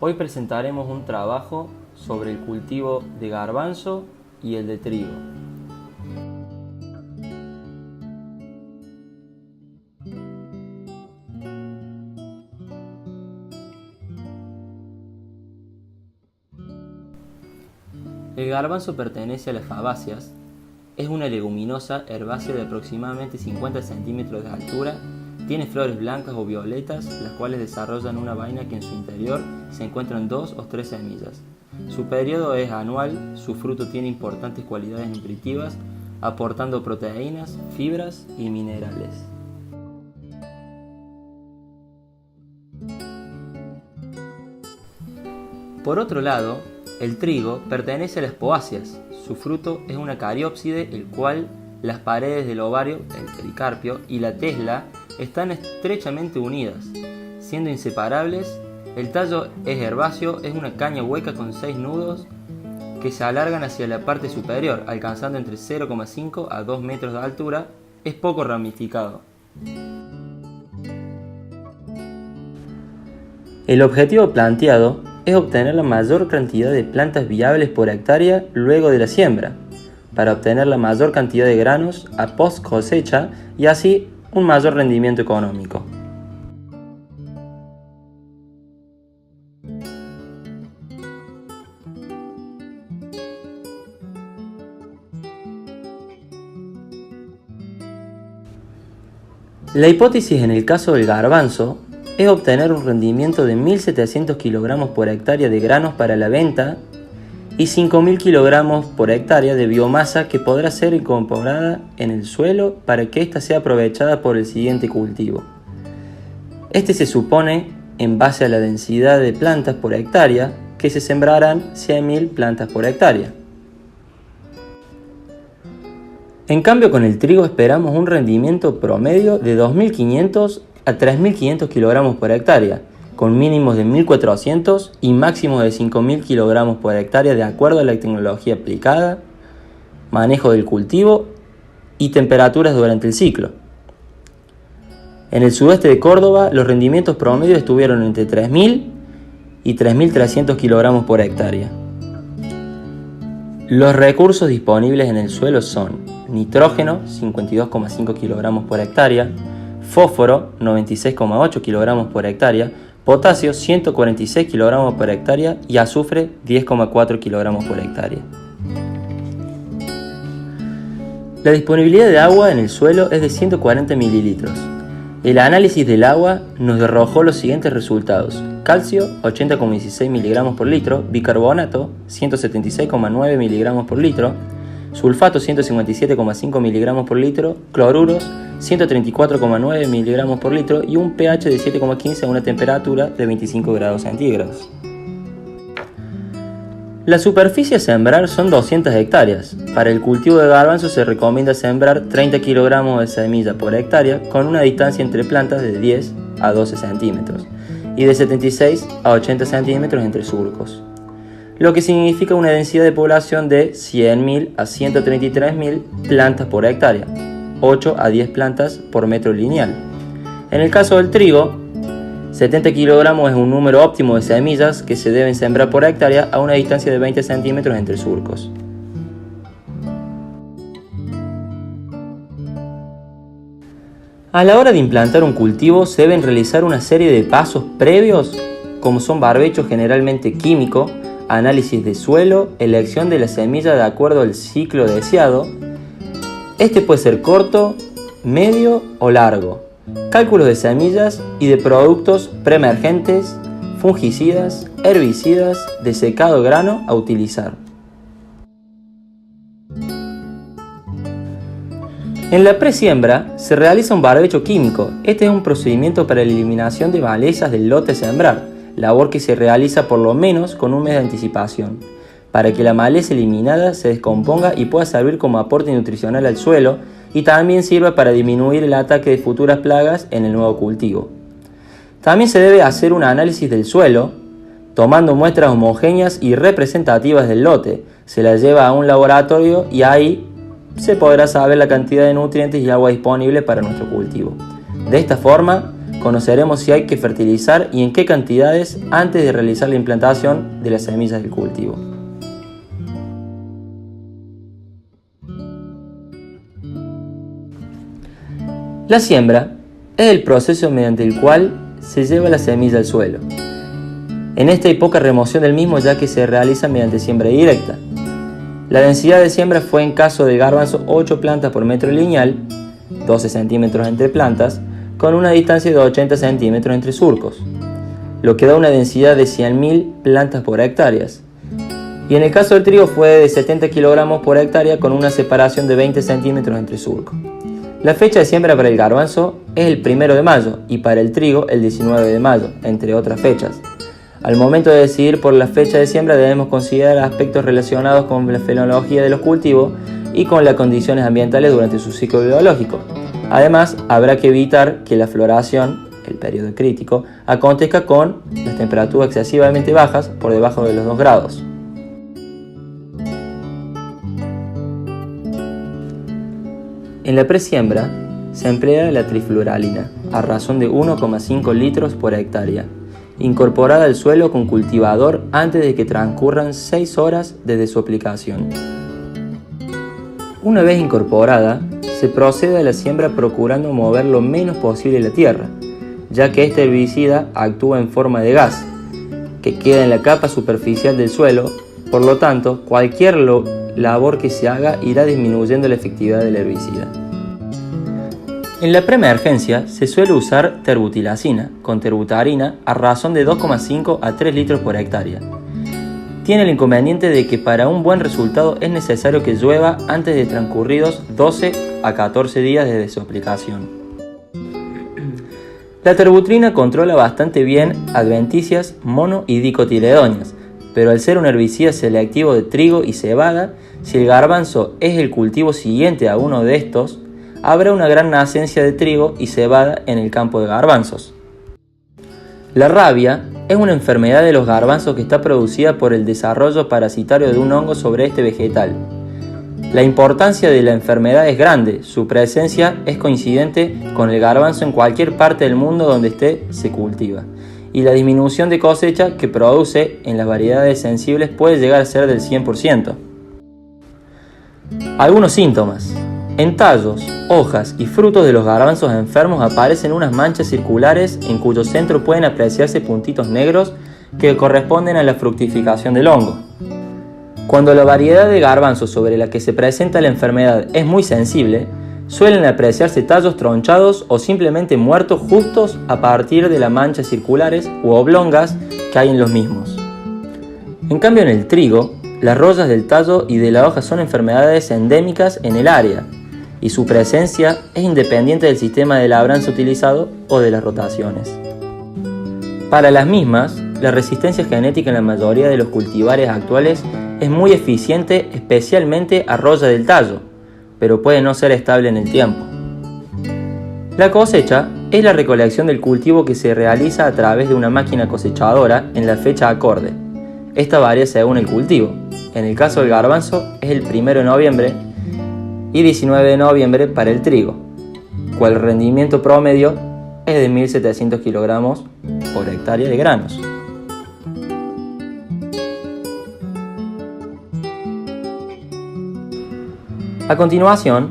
Hoy presentaremos un trabajo sobre el cultivo de garbanzo y el de trigo. El garbanzo pertenece a las fabáceas. Es una leguminosa herbácea de aproximadamente 50 centímetros de altura. Tiene flores blancas o violetas, las cuales desarrollan una vaina que en su interior se encuentran 2 o 3 semillas. Su periodo es anual, su fruto tiene importantes cualidades nutritivas, aportando proteínas, fibras y minerales. Por otro lado, el trigo pertenece a las poáceas. Su fruto es una cariópside, el cual las paredes del ovario, el pericarpio, y la tesla están estrechamente unidas, siendo inseparables. El tallo es herbáceo, es una caña hueca con 6 nudos que se alargan hacia la parte superior, alcanzando entre 0,5 a 2 metros de altura. Es poco ramificado. El objetivo planteado es obtener la mayor cantidad de plantas viables por hectárea luego de la siembra, para obtener la mayor cantidad de granos a post cosecha y así un mayor rendimiento económico. La hipótesis en el caso del garbanzo es obtener un rendimiento de 1.700 kilogramos por hectárea de granos para la venta y 5.000 kilogramos por hectárea de biomasa que podrá ser incorporada en el suelo para que ésta sea aprovechada por el siguiente cultivo. Este se supone en base a la densidad de plantas por hectárea, que se sembrarán 100.000 plantas por hectárea. En cambio, con el trigo esperamos un rendimiento promedio de 2.500 a 3.500 kilogramos por hectárea, con mínimos de 1.400 y máximos de 5.000 kilogramos por hectárea de acuerdo a la tecnología aplicada, manejo del cultivo y temperaturas durante el ciclo. En el sudeste de Córdoba, los rendimientos promedios estuvieron entre 3.000 y 3.300 kilogramos por hectárea. Los recursos disponibles en el suelo son nitrógeno, 52,5 kilogramos por hectárea, fósforo, 96,8 kilogramos por hectárea, potasio, 146 kilogramos por hectárea y azufre, 10,4 kilogramos por hectárea. La disponibilidad de agua en el suelo es de 140 mililitros. El análisis del agua nos arrojó los siguientes resultados: calcio, 80,16 miligramos por litro, bicarbonato, 176,9 miligramos por litro, sulfato, 157,5 miligramos por litro, cloruros, 134,9 miligramos por litro y un pH de 7,15 a una temperatura de 25 grados centígrados. La superficie a sembrar son 200 hectáreas. Para el cultivo de garbanzo se recomienda sembrar 30 kilogramos de semilla por hectárea con una distancia entre plantas de 10 a 12 centímetros y de 76 a 80 centímetros entre surcos, lo que significa una densidad de población de 100.000 a 133.000 plantas por hectárea, 8 a 10 plantas por metro lineal. En el caso del trigo, 70 kilogramos es un número óptimo de semillas que se deben sembrar por hectárea a una distancia de 20 centímetros entre surcos. A la hora de implantar un cultivo se deben realizar una serie de pasos previos, como son barbecho generalmente químico, análisis de suelo, elección de la semilla de acuerdo al ciclo deseado. Este puede ser corto, medio o largo. Cálculos de semillas y de productos preemergentes, fungicidas, herbicidas, de secado de grano a utilizar. En la presiembra se realiza un barbecho químico. Este es un procedimiento para la eliminación de malezas del lote a sembrar, labor que se realiza por lo menos con un mes de anticipación, para que la maleza eliminada se descomponga y pueda servir como aporte nutricional al suelo y también sirva para disminuir el ataque de futuras plagas en el nuevo cultivo. También se debe hacer un análisis del suelo, tomando muestras homogéneas y representativas del lote. Se las lleva a un laboratorio y ahí se podrá saber la cantidad de nutrientes y agua disponible para nuestro cultivo. De esta forma, conoceremos si hay que fertilizar y en qué cantidades antes de realizar la implantación de las semillas del cultivo. La siembra es el proceso mediante el cual se lleva la semilla al suelo. En esta hay poca remoción del mismo, ya que se realiza mediante siembra directa. La densidad de siembra fue en caso de garbanzo 8 plantas por metro lineal, 12 centímetros entre plantas, con una distancia de 80 centímetros entre surcos, lo que da una densidad de 100.000 plantas por hectáreas. Y en el caso del trigo fue de 70 kilogramos por hectárea con una separación de 20 centímetros entre surcos. La fecha de siembra para el garbanzo es el 1 de mayo y para el trigo el 19 de mayo, entre otras fechas. Al momento de decidir por la fecha de siembra debemos considerar aspectos relacionados con la fenología de los cultivos y con las condiciones ambientales durante su ciclo biológico. Además, habrá que evitar que la floración, el periodo crítico, acontezca con las temperaturas excesivamente bajas por debajo de los 2 grados. En la presiembra se emplea la trifluralina a razón de 1,5 litros por hectárea, incorporada al suelo con cultivador antes de que transcurran 6 horas desde su aplicación. Una vez incorporada, se procede a la siembra procurando mover lo menos posible la tierra, ya que este herbicida actúa en forma de gas, que queda en la capa superficial del suelo, por lo tanto, cualquier labor que se haga irá disminuyendo la efectividad del herbicida. En la preemergencia se suele usar terbutilacina con terbutarina a razón de 2,5 a 3 litros por hectárea. Tiene el inconveniente de que para un buen resultado es necesario que llueva antes de transcurridos 12 a 14 días desde su aplicación. La terbutrina controla bastante bien adventicias, mono y dicotiledóneas, pero al ser un herbicida selectivo de trigo y cebada, si el garbanzo es el cultivo siguiente a uno de estos, habrá una gran nacencia de trigo y cebada en el campo de garbanzos. La rabia es una enfermedad de los garbanzos que está producida por el desarrollo parasitario de un hongo sobre este vegetal. La importancia de la enfermedad es grande, su presencia es coincidente con el garbanzo en cualquier parte del mundo donde se cultiva, y la disminución de cosecha que produce en las variedades sensibles puede llegar a ser del 100%. Algunos síntomas. En tallos, hojas y frutos de los garbanzos enfermos aparecen unas manchas circulares en cuyo centro pueden apreciarse puntitos negros que corresponden a la fructificación del hongo. Cuando la variedad de garbanzos sobre la que se presenta la enfermedad es muy sensible, suelen apreciarse tallos tronchados o simplemente muertos justos a partir de las manchas circulares u oblongas que hay en los mismos. En cambio, en el trigo, las rollas del tallo y de la hoja son enfermedades endémicas en el área, y su presencia es independiente del sistema de labranza utilizado o de las rotaciones. Para las mismas, la resistencia genética en la mayoría de los cultivares actuales es muy eficiente, especialmente a roya del tallo, pero puede no ser estable en el tiempo. La cosecha es la recolección del cultivo que se realiza a través de una máquina cosechadora en la fecha acorde. Esta varía según el cultivo. En el caso del garbanzo es el 1 de noviembre y 19 de noviembre para el trigo, cual rendimiento promedio es de 1.700 kilogramos por hectárea de granos. A continuación,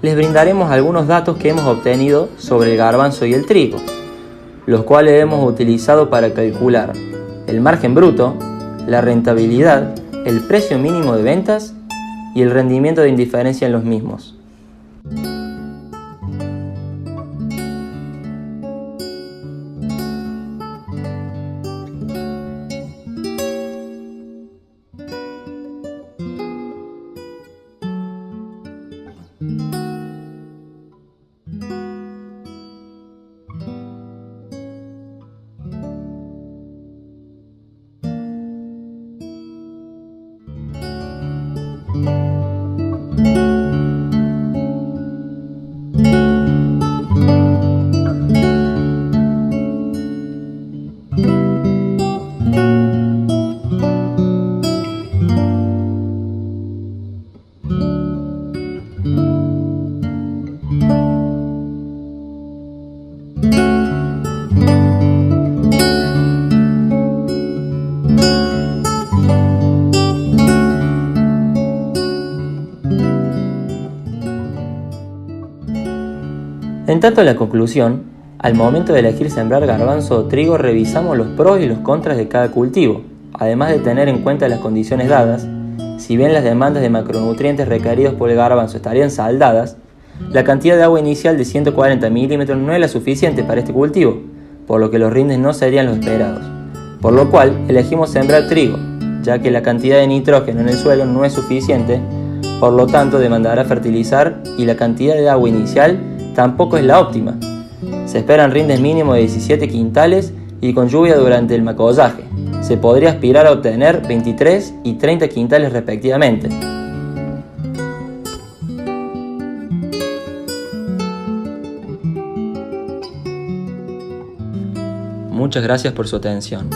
les brindaremos algunos datos que hemos obtenido sobre el garbanzo y el trigo, los cuales hemos utilizado para calcular el margen bruto, la rentabilidad, el precio mínimo de ventas y el rendimiento de indiferencia en los mismos. En tanto, en la conclusión, al momento de elegir sembrar garbanzo o trigo, revisamos los pros y los contras de cada cultivo, además de tener en cuenta las condiciones dadas. Si bien las demandas de macronutrientes requeridos por el garbanzo estarían saldadas, la cantidad de agua inicial de 140 milímetros no es la suficiente para este cultivo, por lo que los rindes no serían los esperados. Por lo cual, elegimos sembrar trigo, ya que la cantidad de nitrógeno en el suelo no es suficiente, por lo tanto demandará fertilizar y la cantidad de agua inicial tampoco es la óptima. Se esperan rindes mínimos de 17 quintales y con lluvia durante el macollaje. Se podría aspirar a obtener 23 y 30 quintales respectivamente. Muchas gracias por su atención.